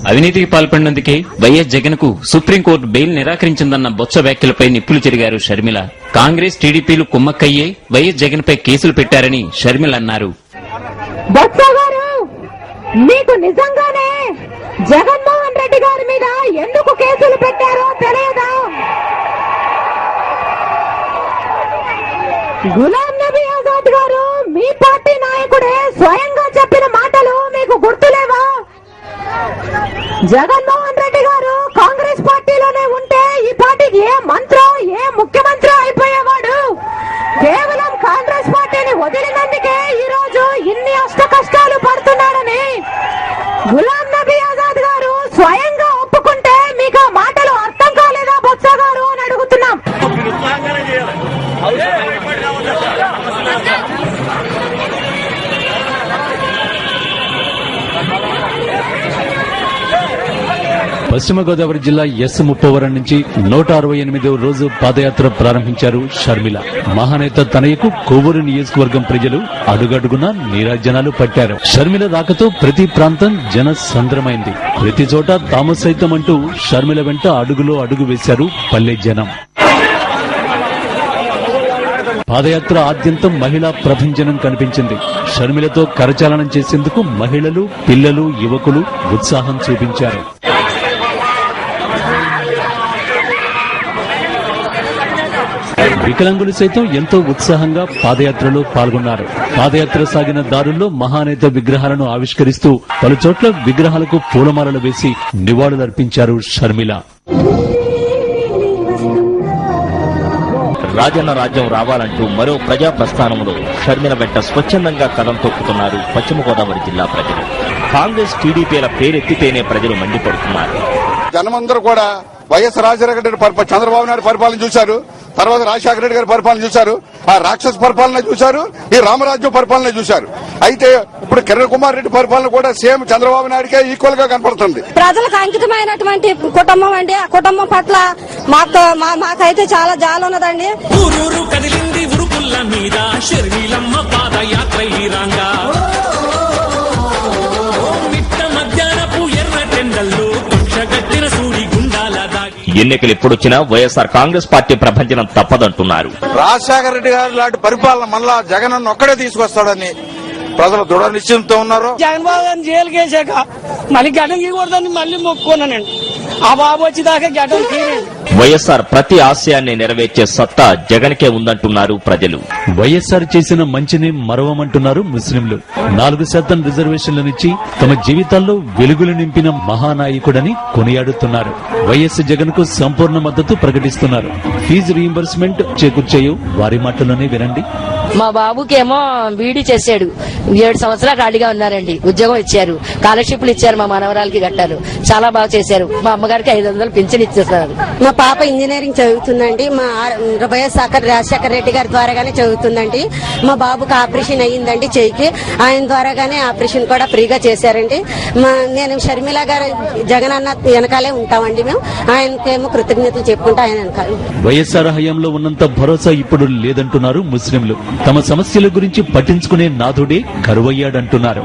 అవినీతికి పాల్పడినందుకే వైఎస్ జగన్ కు supreme court bail నిరాకరించిందన్న Botsa వ్యాఖ్యలపై నిప్పులు చెరిగారు షర్మిల. కాంగ్రెస్ టీడీపీలు కుమ్మక్కయ్యే వైఎస్ జగన్ పై కేసులు పెట్టారని షర్మిల అన్నారు. మీకు నిజంగానే జగన్మోహన్ రెడ్డి గారి మీద ఎందుకు కేసులు పెట్టారో తెలియదా? గులాం నబీ ఆజాద్ గారు మీ పార్టీ నాయకుడే స్వయంగా చెప్పిన మాటలు మీకు గుర్తులేవా? జగన్మోహన్ రెడ్డి గారు కాంగ్రెస్ పార్టీలోనే ఉంటే ఈ పార్టీకి ఏ మంత్రో ఏ ముఖ్యమంత్రి అయిపోయేవాడు. కేవలం కాంగ్రెస్ పార్టీని వదిలినందుకే ఈ రోజు ఇన్ని అష్ట కష్టాలు పడుతున్నాడని గులాం నబీ ఆజాద్ గారు స్వయంగా ఒప్పుకుంటే మీకు ఆ మాటలు అర్థం కాలేదా బొత్స గారు అని అడుగుతున్నాం. పశ్చిమ గోదావరి జిల్లా ఎస్ ముప్పవరం నుంచి 168వ రోజు పాదయాత్ర ప్రారంభించారు షర్మిల. మహానేత తనయకు కొవ్వూరు నియోజకవర్గం ప్రజలు అడుగడుగునా నీరాజనాలు పట్టారు. షర్మిల రాకతో ప్రతి ప్రాంతం జన సంద్రమైంది. ప్రతి చోట తాము సైతం అంటూ షర్మిల వెంట అడుగులో అడుగు వేశారు పల్లె జనం. పాదయాత్ర ఆద్యంతం మహిళా ప్రభంజనం కనిపించింది. షర్మిలతో కరచాలనం చేసేందుకు మహిళలు, పిల్లలు, యువకులు ఉత్సాహం చూపించారు. వికలాంగులు సైతం ఎంతో ఉత్సాహంగా పాదయాత్రలో పాల్గొన్నారు. పాదయాత్ర సాగిన దారుల్లో మహానేత విగ్రహాలను ఆవిష్కరిస్తూ పలుచోట్ల విగ్రహాలకు పూలమాలలు వేసి నివాళులర్పించారు షర్మిల. రాజన్న రాజ్యం రావాలంటూ మరో ప్రజా ప్రస్థానంలో షర్మిల వెంట స్వచ్ఛందంగా కదం తొక్కుతున్నారు పశ్చిమ గోదావరి జిల్లా ప్రజలు. కాంగ్రెస్ టీడీపీల పేరెత్తితేనే ప్రజలు మండిపడుతున్నారు. జనమందరూ కూడా వైఎస్ రాజశేఖర రెడ్డి చంద్రబాబు నాయుడు పరిపాలన చూశారు. తర్వాత రాజశేఖర రెడ్డి గారి పరిపాలన చూశారు. ఆ రాక్షస పరిపాలన చూశారు. ఈ రామరాజ్యం పరిపాలన చూశారు. అయితే ఇప్పుడు కిరణ్ కుమార్ రెడ్డి పరిపాలన కూడా సేమ్ చంద్రబాబు నాయుడికే ఈక్వల్ గా కనపడుతుంది. ప్రజలకు అంకితమైనటువంటి కుటుంబం అండి. ఆ కుటుంబం పట్ల మాకైతే చాలా జాలి ఉన్నదండి. ఊరూరు కదిలింది ఉరుకుల్ల మీద షర్మిలమ్మ పాదయాత్ర ఈ రంగా మిట్ట మధ్యాహ్నపు ఎర్ర టెండల్లో కక్షగట్టిన సూడి గుండాల దాగి. ఎన్నికలు ఎప్పుడొచ్చినా వైఎస్ఆర్ కాంగ్రెస్ పార్టీ ప్రభంజనం తప్పదంటున్నారు. రాజశేఖర రెడ్డి గారు లాంటి పరిపాలన మళ్ళా జగన్ అన్న ఒక్కడే తీసుకొస్తాడని ప్రజలు దృఢ నిశ్చయంతో ఉన్నారు. జగన్మోహన్ గారిని జైలుకి వేసాక మళ్ళీ గడ్డం గీయకూడదని మళ్ళీ మొక్కుకున్నానండి. ఆ బాబు వచ్చేదాకా గడ్డం తీరేది. వైఎస్ఆర్ ప్రతి ఆశయాన్ని నెరవేర్చే సత్తా జగన్కే ఉందంటున్నారు ప్రజలు. వైఎస్ఆర్ చేసిన మంచిని మరవమంటున్నారు ముస్లింలు. 4% రిజర్వేషన్లనిచ్చి తమ జీవితాల్లో వెలుగులు నింపిన మహానాయకుడని కొనియాడుతున్నారు. వైఎస్ జగన్ కు సంపూర్ణ మద్దతు ప్రకటిస్తున్నారు. ఫీజు రీయింబర్స్మెంట్ చేకూర్చేయు వారి మాటలోనే వినండి. మా బాబుకేమో బీడీ చేశాడు. 7 సంవత్సరాలు ఖాళీగా ఉన్నారండి. ఉద్యోగం ఇచ్చారు, స్కాలర్షిప్లు ఇచ్చారు, మా మనవరాలకి కట్టారు. చాలా బాగా చేశారు. మా అమ్మగారికి 500 పింఛన్ ఇచ్చేస్తున్నారు. మా పాప ఇంజనీరింగ్ చదువుతుందండి. మా వైఎస్ఆర్ రాజశేఖర రెడ్డి గారి ద్వారాగానే చదువుతుందండి. మా బాబుకి ఆపరేషన్ అయ్యిందండి చెయ్యికి. ఆయన ద్వారాగానే ఆపరేషన్ కూడా ఫ్రీగా చేశారండి. నేను షర్మిల గారు జగన్ అన్న వెనకాలే ఉంటామండి. మేము ఆయనకేమో కృతజ్ఞతలు చెప్పుకుంటా ఆయన వెనకాల. వైఎస్ఆర్ హయాంలో ఉన్నంత భరోసా ఇప్పుడు లేదంటున్నారు ముస్లింలు. తమ సమస్యల గురించి పట్టించుకునే నాథుడే కరువయ్యాడంటున్నారు.